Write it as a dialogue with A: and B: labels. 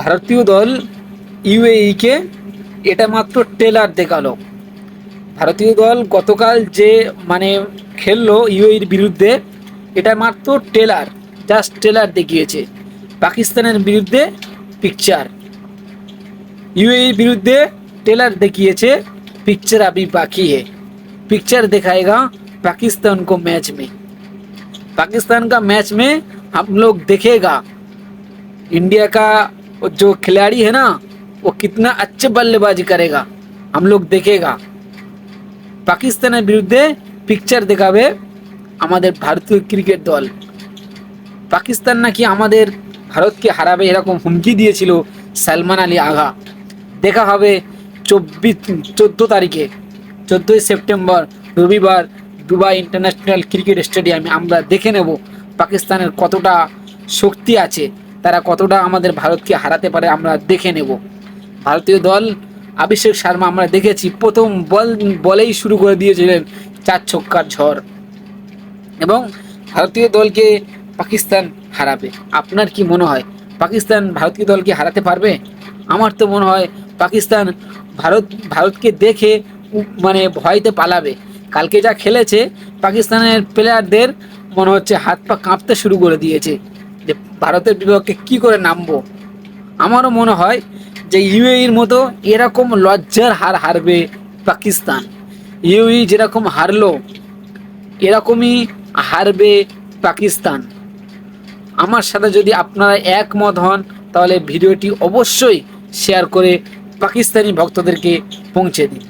A: ভারতীয় দল ইউএইকে এটা মাত্র ট্রেলার দেখালো। ভারতীয় দল গতকাল যে মানে খেললো ইউএইর বিরুদ্ধে, এটা মাত্র ট্রেলার, জাস্ট ট্রেলার দেখিয়েছে। পাকিস্তানের বিরুদ্ধে পিকচার, यूएई विरुद्ध ट्रेलर देखिए, पिक्चर अभी बाकी है। पिक्चर दिखाएगा पाकिस्तान को मैच में, पाकिस्तान का मैच में हम लोग देखेगा इंडिया का जो खिलाड़ी है ना वो कितना अच्छे बल्लेबाजी करेगा, हम लोग देखेगा। पाकिस्तान विरुद्धे पिक्चर देखाबे আমাদের ভারতীয় ক্রিকেট দল। পাকিস্তান নাকি আমাদের ভারতকে হারাবে এরকম হুমকি দিয়েছিল সালমান আলী আগা। দেখা হবে 14 তারিখে, 14 সেপ্টেম্বর রবিবার দুবাই ইন্টারন্যাশনাল ক্রিকেট স্টেডিয়ামে আমরা দেখে নেব পাকিস্তানের কতটা শক্তি আছে, তারা কতটা আমাদের ভারতকে হারাতে পারে আমরা দেখে নেব। ভারতীয় দল অভিষেক শর্মা আমরা দেখেছি প্রথম বলেই শুরু করে দিয়েছিলেন 4 ছক্কার ঝড়, এবং ভারতীয় দলকে পাকিস্তান হারাবে। আপনার কি মনে হয় পাকিস্তান ভারতীয় দলকে হারাতে পারবে? আমার তো মনে হয় পাকিস্তান ভারতকে দেখে মানে ভয়তে পালাবে। কালকে যা খেলেছে পাকিস্তানের প্লেয়ারদের মনে হচ্ছে হাত পা কাঁপতে শুরু করে দিয়েছে যে ভারতের বিপক্ষে কি করে নামবো। আমারও মনে হয় যে ইউএইর মতো এরকম লজ্জার হার হারবে পাকিস্তান। ইউএই যেরকম হারলো এরকমই হারবে পাকিস্তান। আমার সাথে যদি আপনারা একমত হন তাহলে ভিডিওটি অবশ্যই শেয়ার করে পাকিস্তানি ভক্তদেরকে পৌঁছে দিন।